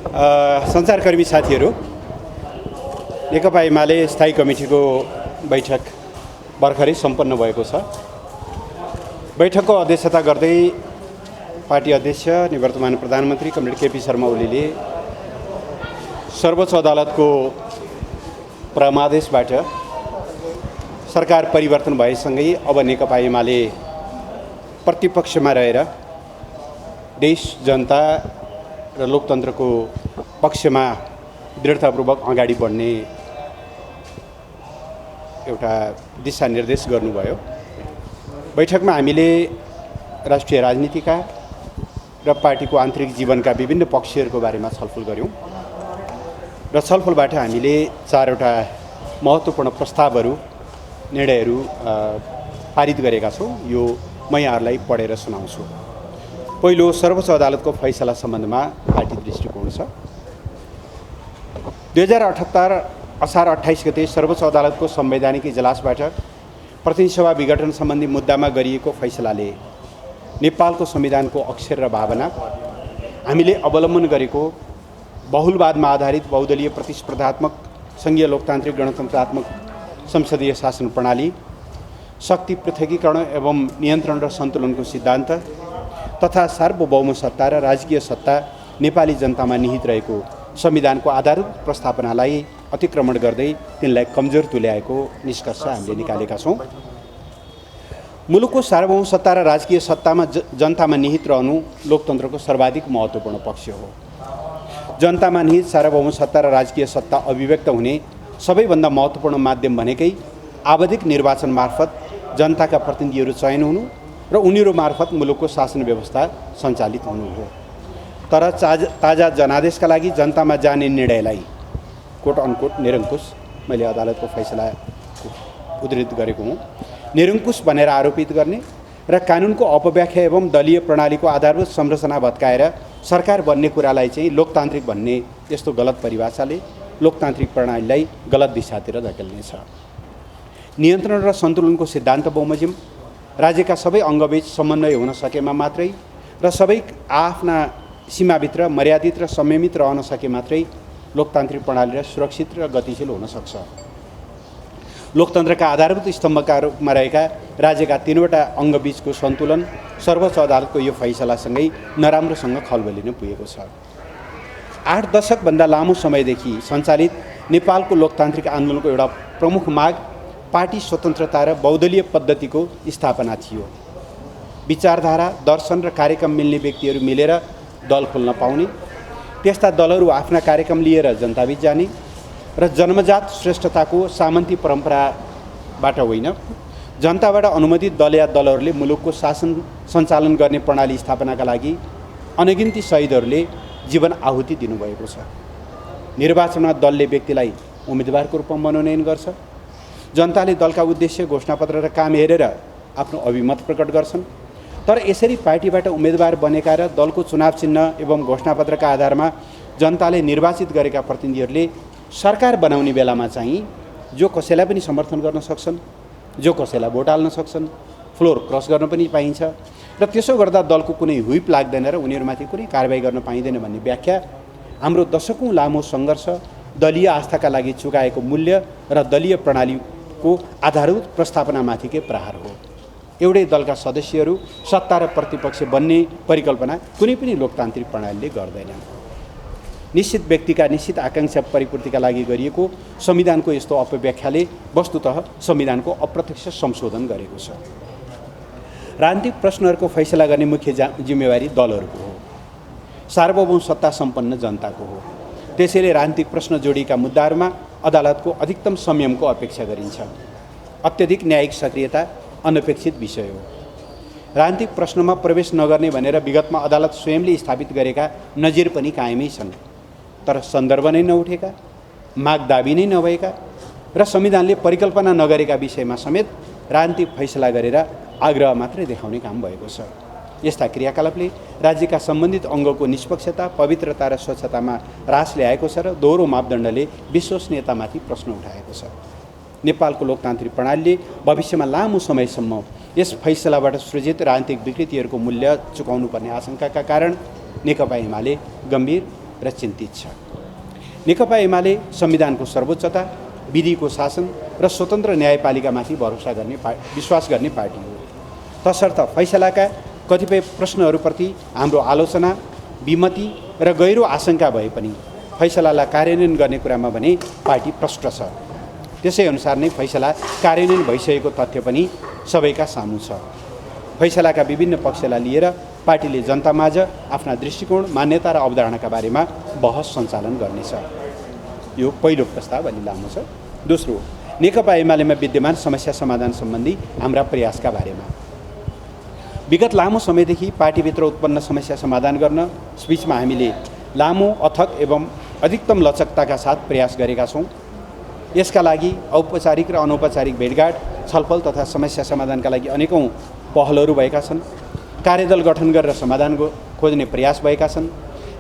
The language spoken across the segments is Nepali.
सञ्चारकर्मी साथीहरू, नेकपा एमाले स्थायी कमिटीको बैठक भर्खरै सम्पन्न भएको छ। बैठकको अध्यक्षता गर्दै पार्टी अध्यक्ष निवर्तमान प्रधानमन्त्री कमरेड केपी शर्मा ओलीले सर्वोच्च अदालतको परमादेशबाट सरकार परिवर्तन भएसँगै अब नेकपा एमाले प्रतिपक्षमा रहेर देश जनता र लोकतन्त्रको पक्षमा दृढतापूर्वक अगाडि बढ्ने एउटा दिशानिर्देश गर्नुभयो। बैठकमा हामीले राष्ट्रिय राजनीतिका र पार्टीको आन्तरिक जीवनका विभिन्न पक्षहरूको बारेमा छलफल गऱ्यौँ र छलफलबाट हामीले चारवटा महत्त्वपूर्ण प्रस्तावहरू निर्णयहरू पारित गरेका छौँ। यो म यहाँहरूलाई पढेर सुनाउँछु। पहिलो, सर्वोच्च अदालतको फैसला सम्बन्धमा पार्टी दृष्टिकोण छ। 2078 असार 28 गते सर्वोच्च अदालतको संवैधानिक इजलासबाट प्रतिनिधि सभा विघटन सम्बन्धी मुद्दामा गरिएको फैसलाले नेपालको संविधानको अक्षर र भावना, हामीले अवलम्बन गरेको बहुलवादमा आधारित बहुदलीय प्रतिस्पर्धात्मक सङ्घीय लोकतान्त्रिक गणतन्त्रात्मक संसदीय शासन प्रणाली, शक्ति पृथकीकरण एवं नियन्त्रण र सन्तुलनको सिद्धान्त तथा सार्वभौम सत्ता र राजकीय सत्ता नेपाली जनतामा निहित रहेको संविधानको आधारभूत प्रस्तावनालाई अतिक्रमण गर्दै तिनलाई कमजोर तुल्याएको निष्कर्ष हामीले निकालेका छौँ। मुलुकको सार्वभौम सत्ता र राजकीय सत्तामा जनतामा निहित रहनु लोकतन्त्रको सर्वाधिक महत्त्वपूर्ण पक्ष हो। जनतामा निहित सार्वभौम सत्ता र राजकीय सत्ता अभिव्यक्त हुने सबैभन्दा महत्त्वपूर्ण माध्यम भनेकै आवधिक निर्वाचन मार्फत जनताका प्रतिनिधिहरू चयन हुनु र उनीहरू मार्फत मुलुकको शासन व्यवस्था सञ्चालित हुनु हो। तर ताजा जनादेशका लागि जनतामा जाने निर्णयलाई कोट अनकोट निरङ्कुश, मैले अदालतको फैसला उद्धृत गरेको हुँ, निरङ्कुश भनेर आरोपित गर्ने र कानुनको अपव्याख्या एवं दलीय प्रणालीको आधारभूत संरचना भत्काएर सरकार बन्ने कुरालाई चाहिँ लोकतान्त्रिक भन्ने यस्तो गलत परिभाषाले लोकतान्त्रिक प्रणालीलाई गलत दिशातिर धकेल्नेछ। नियन्त्रण र सन्तुलनको सिद्धान्त बमोजिम राज्यका सबै अङ्गबीच समन्वय हुन सकेमा मात्रै र सबै आफ्ना सीमाभित्र मर्यादित र संयमित रहन सके मात्रै लोकतान्त्रिक प्रणाली र सुरक्षित र गतिशील हुन सक्छ। लोकतन्त्रका आधारभूत स्तम्भका रूपमा रहेका राज्यका तीनवटा अङ्गबीचको सन्तुलन सर्वोच्च अदालतको यो फैसलासँगै नराम्रोसँग खलबलिन पुगेको छ। 8 दशकभन्दा लामो समयदेखि सञ्चालित नेपालको लोकतान्त्रिक आन्दोलनको एउटा प्रमुख माग पार्टी स्वतन्त्रता र बहुदलीय पद्धतिको स्थापना थियो। विचारधारा, दर्शन र कार्यक्रम मिल्ने व्यक्तिहरू मिलेर दल खोल्न पाउने, त्यस्ता दलहरू आफ्ना कार्यक्रम लिएर जनताबीच जाने र जन्मजात श्रेष्ठताको सामन्ती परम्पराबाट होइन, जनताबाट अनुमोदित दल या दलहरूले मुलुकको शासन सञ्चालन गर्ने प्रणाली स्थापनाका लागि अनगिन्ती शहीदहरूले जीवन आहुति दिनुभएको छ। निर्वाचनमा दलले व्यक्तिलाई उम्मेदवारको रूपमा मनोनयन गर्छ। जनताले दलका उद्देश्य, घोषणापत्र र काम हेरेर आफ्नो अभिमत प्रकट गर्छन्। तर यसरी पार्टीबाट उम्मेदवार बनेका र दलको चुनाव चिन्ह एवं घोषणापत्रका आधारमा जनताले निर्वाचित गरेका प्रतिनिधिहरूले सरकार बनाउने बेलामा चाहिँ जो कसैलाई पनि समर्थन गर्न सक्छन्, जो कसैलाई भोट हाल्न सक्छन्, फ्लोर क्रस गर्न पनि पाइन्छ र त्यसो गर्दा दलको कुनै हुइप लाग्दैन र उनीहरूमाथि कुनै कारबाही गर्न पाइँदैन भन्ने व्याख्या हाम्रो दशकौँ लामो सङ्घर्ष, दलीय आस्थाका लागि चुकाएको मूल्य र दलीय प्रणालीको आधारभूत प्रस्तावनामाथिकै प्रहार हो। एउटै दलका सदस्यहरू सत्ता र प्रतिपक्ष बन्ने परिकल्पना कुनै पनि लोकतान्त्रिक प्रणालीले गर्दैन। निश्चित व्यक्तिका निश्चित आकाङ्क्षा परिपूर्तिका लागि गरिएको संविधानको यस्तो अपव्याख्याले वस्तुतः संविधानको अप्रत्यक्ष संशोधन गरेको छ। राजनीतिक प्रश्नहरूको फैसला गर्ने मुख्य जिम्मेवारी दलहरूको हो, सार्वभौम सत्ता सम्पन्न जनताको हो। त्यसैले राजनीतिक प्रश्न जोडिएका मुद्दाहरूमा अदालतको अधिकतम संयमको अपेक्षा गरिन्छ। अत्यधिक न्यायिक सक्रियता अनपेक्षित विषय हो। राजनीतिक प्रश्नमा प्रवेश नगर्ने भनेर विगतमा अदालत स्वयंले स्थापित गरेका नजिर पनि कायमै छन्। तर सन्दर्भ नै नउठेका, माग दाबी नै नभएका र संविधानले परिकल्पना नगरेका विषयमा समेत राजनीतिक फैसला गरेर आग्रह मात्रै देखाउने काम भएको छ। यस्ता क्रियाकलापले राज्यका सम्बन्धित अङ्गको निष्पक्षता, पवित्रता र स्वच्छतामा ह्रास ल्याएको छ र दोहोरो मापदण्डले विश्वसनीयतामाथि प्रश्न उठाएको छ। नेपालको लोकतान्त्रिक प्रणालीले भविष्यमा लामो समयसम्म यस फैसलाबाट सृजित राजनीतिक विकृतिहरूको मूल्य चुकाउनुपर्ने आशंकाका कारण नेकपा एमाले गम्भीर र चिन्तित छ। नेकपा एमाले संविधानको सर्वोच्चता, विधिको शासन र स्वतन्त्र न्यायपालिकामाथि विश्वास गर्ने पार्टी हो। तसर्थ फैसलाका कतिपय प्रश्नहरूप्रति हाम्रो आलोचना, विमति र गहिरो आशंका भए पनि फैसलालाई कार्यान्वयन गर्ने कुरामा भने पार्टी प्रष्ट छ। त्यसै अनुसार नै फैसला कार्यान्वयन भइसकेको तथ्य पनि सबैका सामु छ। फैसलाका विभिन्न पक्षलाई लिएर पार्टीले जनतामाझ आफ्ना दृष्टिकोण, मान्यता र अवधारणाका बारेमा बहस सञ्चालन गर्नेछ। यो पहिलो प्रस्ताव अलि लामो छ। दोस्रो, नेकपा एमालेमा विद्यमान समस्या समाधान सम्बन्धी हाम्रा प्रयासका बारेमा। विगत लामो समयदेखि पार्टीभित्र उत्पन्न समस्या समाधान गर्न स्पिचमा हामीले लामो, अथक एवं अधिकतम लचकताका साथ प्रयास गरेका छौँ। यसका लागि औपचारिक र अनौपचारिक भेटघाट, छलफल तथा समस्या समाधानका लागि अनेकौँ पहलहरू भएका छन्। कार्यदल गठन गरेर समाधान खोज्ने प्रयास भएका छन्।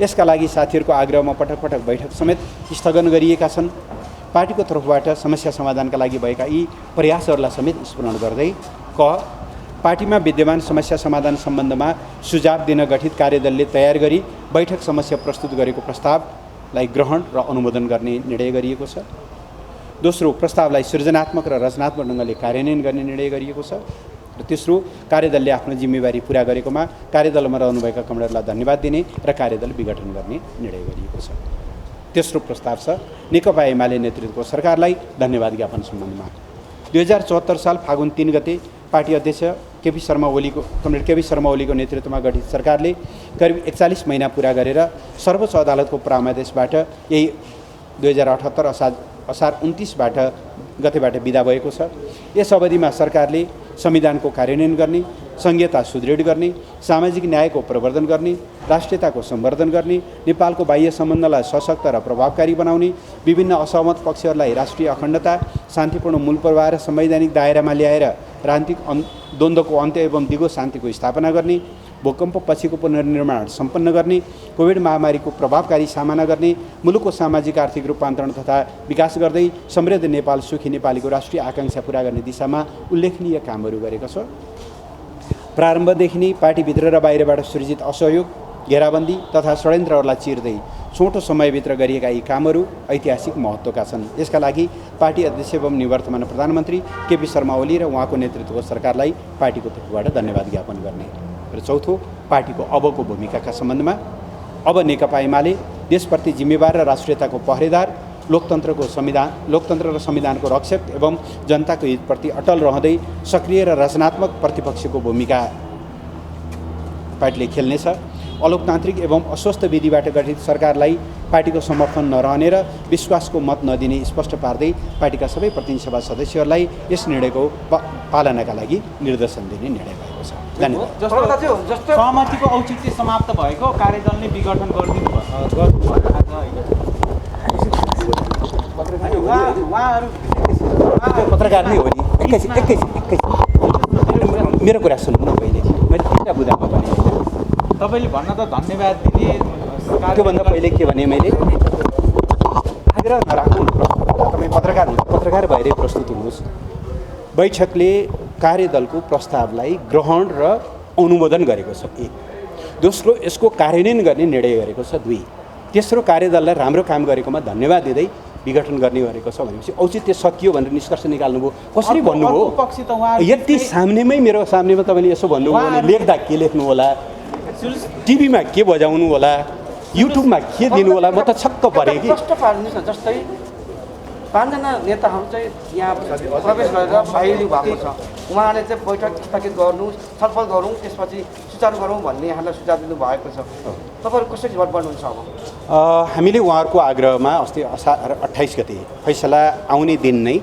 यसका लागि साथीहरूको आग्रहमा पटक पटक बैठक समेत स्थगन गरिएका छन्। पार्टीको तर्फबाट समस्या समाधानका लागि भएका यी प्रयासहरूलाई समेत स्मरण गर्दै पार्टीमा विद्यमान समस्या समाधान सम्बन्धमा सुझाव दिन गठित कार्यदलले तयार गरी बैठक समस्या प्रस्तुत गरेको प्रस्तावलाई ग्रहण र अनुमोदन गर्ने निर्णय गरिएको छ। दोस्रो, प्रस्तावलाई सृजनात्मक र रचनात्मक ढङ्गले कार्यान्वयन गर्ने निर्णय गरिएको छ। र तेस्रो, कार्यदलले आफ्नो जिम्मेवारी पुरा गरेकोमा कार्यदलमा रहनुभएका कमरेडलाई धन्यवाद दिने र कार्यदल विघटन गर्ने निर्णय गरिएको छ। तेस्रो प्रस्ताव छ नेकपा एमाले नेतृत्वको सरकारलाई धन्यवाद ज्ञापन सम्बन्धमा। 2074 साल फागुन 3 गते पार्टी अध्यक्ष कमरेड केपी शर्मा ओलीको नेतृत्वमा गठित सरकारले करिब 41 महिना पुरा गरेर सर्वोच्च अदालतको परामर्शबाट यही 2078 असार 29 गतेबाट बिदा भएको छ। यस अवधिमा सरकारले संविधानको कार्यान्वयन गर्ने, संघीयता सुदृढ गर्ने, सामाजिक न्यायको प्रवर्धन गर्ने, राष्ट्रियताको सम्वर्धन गर्ने, नेपालको बाह्य सम्बन्धलाई सशक्त र प्रभावकारी बनाउने, विभिन्न असहमत पक्षहरूलाई राष्ट्रिय अखण्डता, शान्तिपूर्ण मूल प्रवाह र संवैधानिक दायरामा ल्याएर राजनीतिक द्वन्द्वको अन्त्य एवं दिगो शान्तिको स्थापना गर्ने, भूकम्प पछिको पुनर्निर्माण सम्पन्न गर्ने, कोभिड महामारीको प्रभावकारी सामना गर्ने, मुलुकको सामाजिक आर्थिक रूपान्तरण तथा विकास गर्दै समृद्ध नेपाल, सुखी नेपालीको राष्ट्रिय आकांक्षा पूरा गर्ने दिशामा उल्लेखनीय कामहरू गरेको छ। प्रारम्भदेखि नै पार्टीभित्र र बाहिरबाट सृजित असहयोग, घेराबन्दी तथा षड्यन्त्रहरूलाई चिर्दै छोटो समयभित्र गरिएका यी कामहरू ऐतिहासिक महत्त्वका छन्। यसका लागि पार्टी अध्यक्ष एवं निवर्तमान प्रधानमन्त्री केपी शर्मा ओली र उहाँको नेतृत्वको सरकारलाई पार्टीको तर्फबाट धन्यवाद ज्ञापन गर्ने। र चौथो, पार्टीको अबको भूमिकाका सम्बन्धमा अब नेकपा एमाले देशप्रति जिम्मेवार र राष्ट्रियताको पहरेदार, लोकतन्त्र र संविधानको रक्षक एवं जनताको हितप्रति अटल रहँदै सक्रिय र रचनात्मक प्रतिपक्षको भूमिका पार्टीले खेल्नेछ। अलोकतान्त्रिक एवं अस्वस्थ विधिबाट गठित सरकारलाई पार्टीको समर्थन नरहने र विश्वासको मत नदिने स्पष्ट पार्दै पार्टीका सबै प्रतिनिधि सभा सदस्यहरूलाई यस निर्णयको पालनाका लागि निर्देशन दिने निर्णय भएको छ। धन्यवाद। सहमतिको औचित्य समाप्त भएको कार्यदलले विघटन गरिदिनु पत्रकार नै हो नि। एकैछिन मेरो कुरा सुन्नु न पहिले। मैले तिनवटा बुदामा भने तपाईँले भन्न त धन्यवाद दिने, त्योभन्दा पहिले के भने मैले आग्रह नराख्नु। तपाईँ पत्रकार हुनुहुन्छ, पत्रकार भएरै प्रस्तुत हुनुहोस्। बैठकले कार्यदलको प्रस्तावलाई ग्रहण र अनुमोदन गरेको छ, 1। दोस्रो, यसको कार्यान्वयन गर्ने निर्णय गरेको छ, 2। तेस्रो, कार्यदललाई राम्रो काम गरेकोमा धन्यवाद दिँदै विघटन गर्ने गरेको छ भनेपछि औचित्य सकियो भनेर निष्कर्ष निकाल्नुभयो। कसरी भन्नुभयो? यति सामनेमै, मेरो सामनेमा तपाईँले यसो भन्नुभयो भने लेख्दा के लेख्नु होला, टिभीमा के बजाउनु होला, युट्युबमा के दिनु होला, म त छक्क परेँ कि। जस्तै 5 जना नेताहरू चाहिँ यहाँ प्रवेश गरेर बाहिर भएको छ। उहाँले चाहिँ बैठक स्थगित गर्नु, छलफल गरौँ, त्यसपछि सुचारू गरौँ भन्ने यहाँलाई सुझाव दिनुभएको छ। तपाईँहरू कसरी बढ्नुहुन्छ? अब हामीले उहाँहरूको आग्रहमा अस्ति असार 28 गते फैसला आउने दिन नै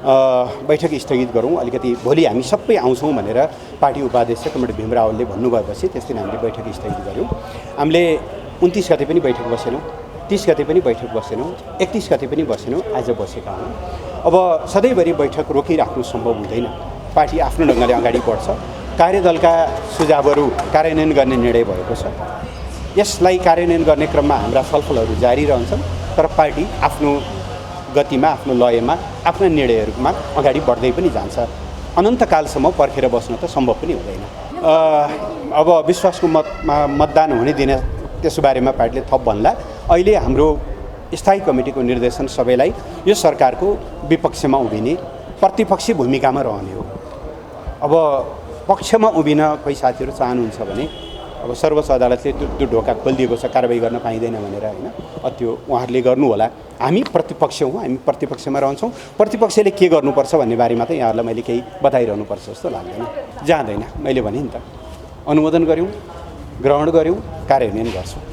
बैठक स्थगित गरौँ, अलिकति भोलि हामी सबै आउँछौँ भनेर पार्टी उपाध्यक्ष कमरेड भीम रावलले भन्नुभएपछि त्यस दिन हामीले बैठक स्थगित गऱ्यौँ। हामीले 29 गते पनि बैठक बसेनौँ, 30 गते पनि बैठक बसेनौँ, 31 गते पनि बसेनौँ, आज बसेका हौँ। अब सधैँभरि बैठक रोकिराख्नु सम्भव हुँदैन। पार्टी आफ्नो ढङ्गले अगाडि बढ्छ। कार्यदलका सुझावहरू कार्यान्वयन गर्ने निर्णय भएको छ। यसलाई कार्यान्वयन गर्ने क्रममा हाम्रा छलफलहरू जारी रहन्छन्, तर पार्टी आफ्नो गतिमा, आफ्नो लयमा, आफ्ना निर्णयहरूमा अगाडि बढ्दै पनि जान्छ। अनन्तकालसम्म पर्खेर बस्न त सम्भव पनि हुँदैन। अब विश्वासको मतमा मतदान हुने दिन त्यसो बारेमा पार्टीले थप भन्ला। अहिले हाम्रो स्थायी कमिटीको निर्देशन सबैलाई यो सरकारको विपक्षमा उभिने प्रतिपक्षी भूमिकामा रहने हो। अब पक्षमा उभिन कोही साथीहरू चाहनुहुन्छ भने अब सर्वोच्च अदालतले त्यो ढोका खोलिदिएको छ कारबाही गर्न पाइँदैन भनेर होइन, त्यो उहाँहरूले गर्नु होला। हामी प्रतिपक्ष हौँ, हामी प्रतिपक्षमा रहन्छौँ। प्रतिपक्षले के गर्नुपर्छ भन्ने बारेमा त यहाँहरूलाई मैले केही बताइरहनुपर्छ जस्तो लाग्दैन, जाँदैन। मैले भने नि त अनुमोदन गऱ्यौँ, ग्रहण गऱ्यौँ, कार्यान्वयन गर्छौँ।